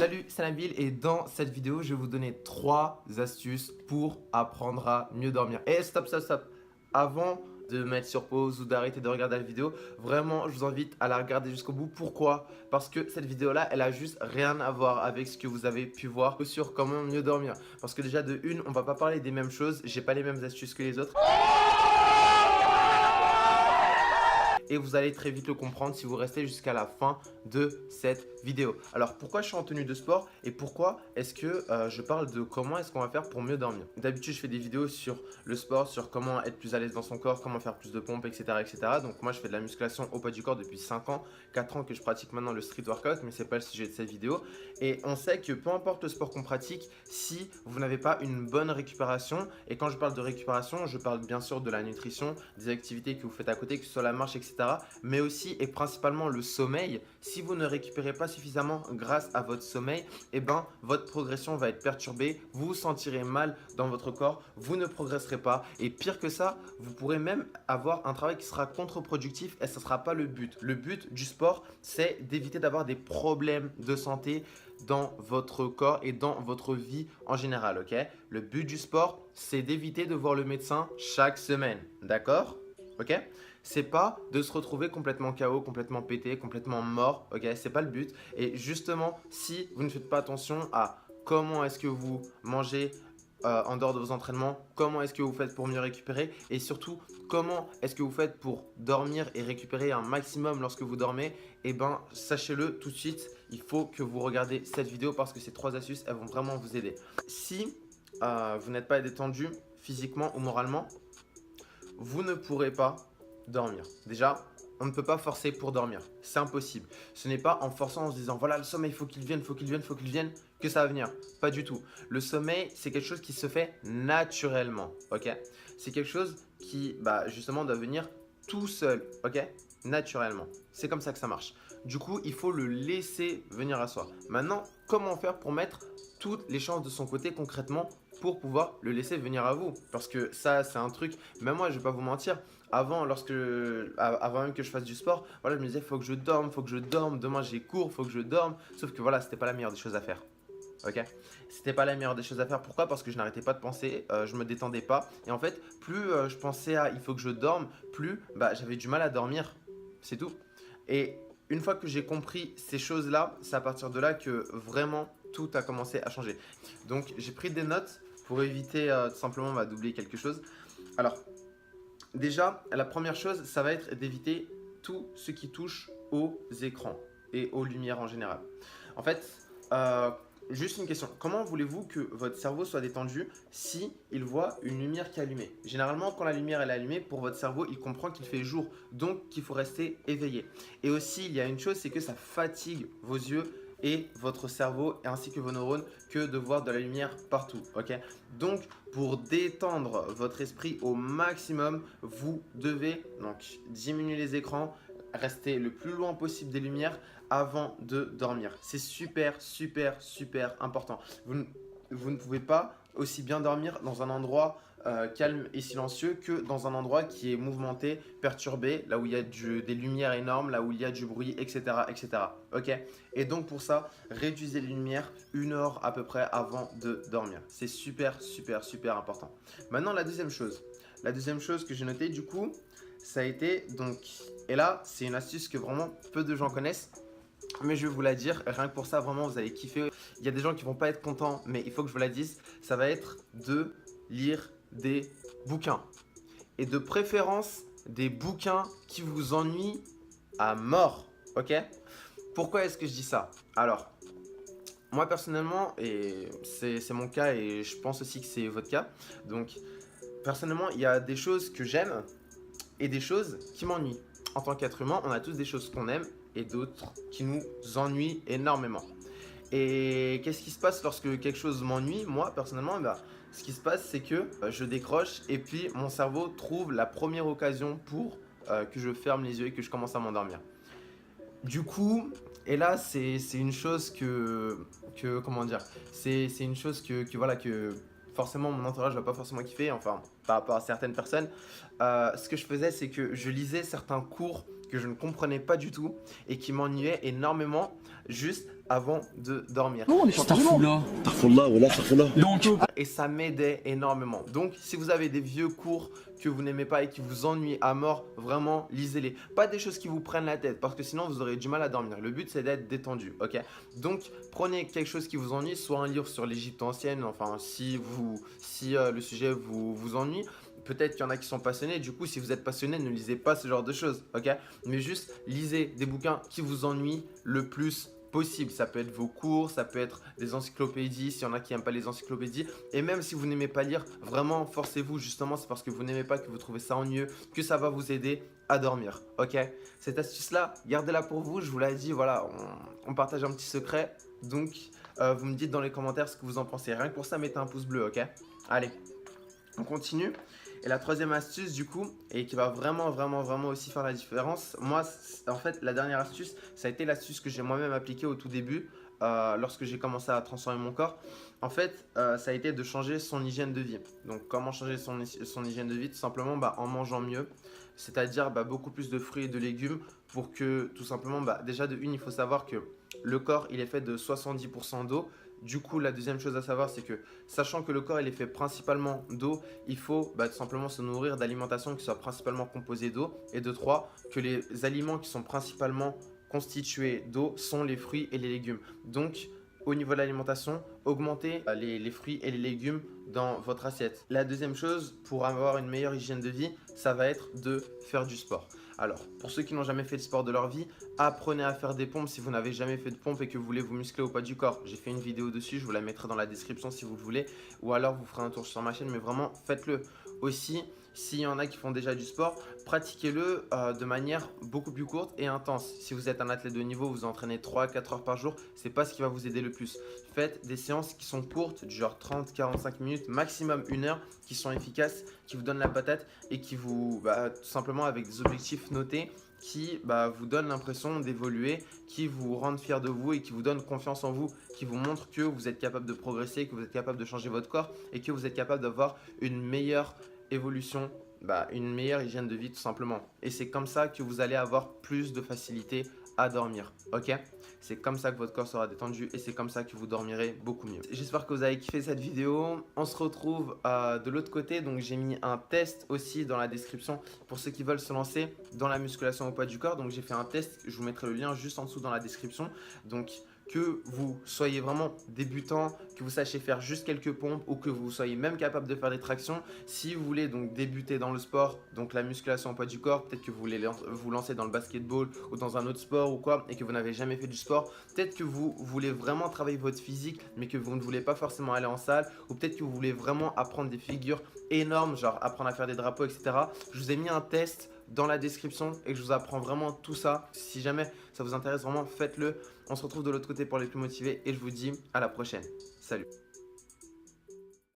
Salut, c'est Nabil et dans cette vidéo, je vais vous donner 3 astuces pour apprendre à mieux dormir. Et stop. Avant de mettre sur pause ou d'arrêter de regarder la vidéo, vraiment, je vous invite à la regarder jusqu'au bout. Pourquoi? Parce que cette vidéo-là, elle a juste rien à voir avec ce que vous avez pu voir sur comment mieux dormir. Parce que déjà, de une, on va pas parler des mêmes choses. J'ai pas les mêmes astuces que les autres. Et vous allez très vite le comprendre si vous restez jusqu'à la fin de cette vidéo. Alors pourquoi je suis en tenue de sport et pourquoi est-ce que je parle de comment est-ce qu'on va faire pour mieux dormir. D'habitude je fais des vidéos sur le sport, sur comment être plus à l'aise dans son corps, comment faire plus de pompes, etc. Donc moi je fais de la musculation au poids du corps depuis 5 ans, 4 ans que je pratique maintenant le street workout, mais c'est pas le sujet de cette vidéo. Et on sait que peu importe le sport qu'on pratique, si vous n'avez pas une bonne récupération, et quand je parle de récupération, je parle bien sûr de la nutrition, des activités que vous faites à côté, que ce soit la marche, etc. Mais aussi et principalement le sommeil. Si vous ne récupérez pas suffisamment grâce à votre sommeil, eh ben, votre progression va être perturbée, vous vous sentirez mal dans votre corps, vous ne progresserez pas. Et pire que ça, vous pourrez même avoir un travail qui sera contre-productif et ce ne sera pas le but. Le but du sport, c'est d'éviter d'avoir des problèmes de santé dans votre corps et dans votre vie en général, ok? Le but du sport, c'est d'éviter de voir le médecin chaque semaine, d'accord? Ok? C'est pas de se retrouver complètement KO, complètement pété, complètement mort, ok? C'est pas le but. Et justement, si vous ne faites pas attention à comment est-ce que vous mangez en dehors de vos entraînements, comment est-ce que vous faites pour mieux récupérer et surtout comment est-ce que vous faites pour dormir et récupérer un maximum lorsque vous dormez, eh ben sachez-le tout de suite, il faut que vous regardez cette vidéo parce que ces 3 astuces, elles vont vraiment vous aider. Si vous n'êtes pas détendu physiquement ou moralement, vous ne pourrez pas dormir. Déjà, on ne peut pas forcer pour dormir. C'est impossible. Ce n'est pas en forçant, en se disant voilà le sommeil, il faut qu'il vienne, que ça va venir. Pas du tout. Le sommeil, c'est quelque chose qui se fait naturellement. Ok? C'est quelque chose qui, justement, doit venir tout seul. Ok? Naturellement. C'est comme ça que ça marche. Du coup, il faut le laisser venir à soi. Maintenant, comment faire pour mettre toutes les chances de son côté concrètement pour pouvoir le laisser venir à vous? Parce que ça, c'est un truc, même moi, je vais pas vous mentir, avant même que je fasse du sport, voilà, je me disais, faut que je dorme, demain j'ai cours, faut que je dorme. Sauf que voilà, c'était pas la meilleure des choses à faire. Ok? C'était pas la meilleure des choses à faire. Pourquoi? Parce que je n'arrêtais pas de penser, je me détendais pas. Et en fait, plus je pensais à il faut que je dorme, plus j'avais du mal à dormir. C'est tout. Et une fois que j'ai compris ces choses-là, c'est à partir de là que vraiment tout a commencé à changer. Donc j'ai pris des notes pour éviter tout simplement d'oublier quelque chose. Alors, déjà, la première chose, ça va être d'éviter tout ce qui touche aux écrans et aux lumières en général. En fait, juste une question. Comment voulez-vous que votre cerveau soit détendu si il voit une lumière qui est allumée? Généralement, quand la lumière est allumée, pour votre cerveau, il comprend qu'il fait jour, donc qu'il faut rester éveillé. Et aussi, il y a une chose, c'est que ça fatigue vos yeux et votre cerveau ainsi que vos neurones que de voir de la lumière partout, ok? Donc, pour détendre votre esprit au maximum, vous devez donc diminuer les écrans, rester le plus loin possible des lumières avant de dormir. C'est super important. Vous ne pouvez pas aussi bien dormir dans un endroit calme et silencieux que dans un endroit qui est mouvementé, perturbé, là où il y a des lumières énormes, là où il y a du bruit, etc. Ok? Et donc pour ça, réduisez les lumières 1 heure à peu près avant de dormir. C'est super important. Maintenant, la deuxième chose que j'ai notée du coup, ça a été donc, et là, c'est une astuce que vraiment peu de gens connaissent, mais je vais vous la dire, rien que pour ça, vraiment, vous allez kiffer. Il y a des gens qui vont pas être contents, mais il faut que je vous la dise. Ça va être de lire des bouquins. Et de préférence, des bouquins qui vous ennuient à mort. Ok? Pourquoi est-ce que je dis ça? Alors, moi personnellement, et c'est mon cas et je pense aussi que c'est votre cas. Donc, personnellement, il y a des choses que j'aime et des choses qui m'ennuient. En tant qu'être humain, on a tous des choses qu'on aime et d'autres qui nous ennuient énormément. Et qu'est-ce qui se passe lorsque quelque chose m'ennuie? Moi, personnellement, ce qui se passe, c'est que je décroche et puis mon cerveau trouve la première occasion pour que je ferme les yeux et que je commence à m'endormir. Du coup, et là, c'est une chose comment dire, c'est une chose voilà, que forcément mon entourage va pas forcément kiffer, enfin, par rapport à certaines personnes. Ce que je faisais, c'est que je lisais certains cours que je ne comprenais pas du tout et qui m'ennuyaient énormément. juste avant de dormir. Non, on est sorti là. Donc, Et ça m'aidait énormément. Donc, si vous avez des vieux cours que vous n'aimez pas et qui vous ennuient à mort, vraiment, lisez-les. Pas des choses qui vous prennent la tête, parce que sinon, vous aurez du mal à dormir. Le but, c'est d'être détendu, ok? Donc, prenez quelque chose qui vous ennuie, soit un livre sur l'Égypte ancienne, enfin, si le sujet vous ennuie. Peut-être qu'il y en a qui sont passionnés, du coup, si vous êtes passionné, ne lisez pas ce genre de choses, ok? Mais juste, lisez des bouquins qui vous ennuient le plus possible. Ça peut être vos cours, ça peut être des encyclopédies, s'il y en a qui n'aiment pas les encyclopédies. Et même si vous n'aimez pas lire, vraiment, forcez-vous, justement, c'est parce que vous n'aimez pas, que vous trouvez ça ennuyeux, que ça va vous aider à dormir, ok? Cette astuce-là, gardez-la pour vous, je vous l'ai dit, voilà, on partage un petit secret. Donc, vous me dites dans les commentaires ce que vous en pensez. Rien que pour ça, mettez un pouce bleu, ok? Allez, on continue. Et la troisième astuce du coup, et qui va vraiment aussi faire la différence, moi en fait la dernière astuce, ça a été l'astuce que j'ai moi-même appliquée au tout début, lorsque j'ai commencé à transformer mon corps. En fait, ça a été de changer son hygiène de vie. Donc comment changer son hygiène de vie? Tout simplement en mangeant mieux, c'est-à-dire beaucoup plus de fruits et de légumes pour que tout simplement, déjà de une, il faut savoir que le corps il est fait de 70% d'eau. Du coup, la deuxième chose à savoir, c'est que sachant que le corps il est fait principalement d'eau, il faut tout simplement se nourrir d'alimentations qui soient principalement composées d'eau. Et de trois, que les aliments qui sont principalement constitués d'eau sont les fruits et les légumes. Donc, au niveau de l'alimentation, augmentez les fruits et les légumes dans votre assiette. La deuxième chose, pour avoir une meilleure hygiène de vie, ça va être de faire du sport. Alors, pour ceux qui n'ont jamais fait de sport de leur vie, apprenez à faire des pompes si vous n'avez jamais fait de pompes et que vous voulez vous muscler au poids du corps. J'ai fait une vidéo dessus, je vous la mettrai dans la description si vous le voulez. Ou alors, vous ferez un tour sur ma chaîne, mais vraiment, faites-le. Aussi, s'il y en a qui font déjà du sport, pratiquez-le de manière beaucoup plus courte et intense. Si vous êtes un athlète de niveau, vous entraînez 3 à 4 heures par jour, c'est pas ce qui va vous aider le plus. Faites des séances qui sont courtes, du genre 30-45 minutes, maximum 1 heure, qui sont efficaces, qui vous donnent la patate et qui vous, tout simplement avec des objectifs notés, qui vous donnent l'impression d'évoluer, qui vous rendent fiers de vous et qui vous donnent confiance en vous, qui vous montrent que vous êtes capable de progresser, que vous êtes capable de changer votre corps et que vous êtes capable d'avoir une meilleure évolution, une meilleure hygiène de vie tout simplement. Et c'est comme ça que vous allez avoir plus de facilité à dormir, ok? C'est comme ça que votre corps sera détendu et c'est comme ça que vous dormirez beaucoup mieux. J'espère que vous avez kiffé cette vidéo. On se retrouve de l'autre côté. Donc j'ai mis un test aussi dans la description pour ceux qui veulent se lancer dans la musculation au poids du corps. Donc j'ai fait un test, je vous mettrai le lien juste en dessous dans la description. Donc que vous soyez vraiment débutant, que vous sachiez faire juste quelques pompes ou que vous soyez même capable de faire des tractions, si vous voulez donc débuter dans le sport, donc la musculation au poids du corps, peut-être que vous voulez vous lancer dans le basketball ou dans un autre sport ou quoi et que vous n'avez jamais fait du sport, peut-être que vous voulez vraiment travailler votre physique mais que vous ne voulez pas forcément aller en salle, ou peut-être que vous voulez vraiment apprendre des figures énormes, genre apprendre à faire des drapeaux, etc. Je vous ai mis un test dans la description et je vous apprends vraiment tout ça. Si jamais ça vous intéresse vraiment, faites-le. On se retrouve de l'autre côté pour les plus motivés et je vous dis à la prochaine. Salut!